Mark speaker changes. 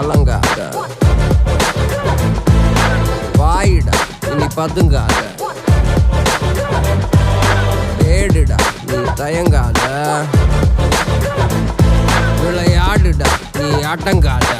Speaker 1: கலங்காத, வாயிடா இனி பதுங்காத, தேடுடா நீ தயங்காத, விளையாடுடா நீ அடங்காத.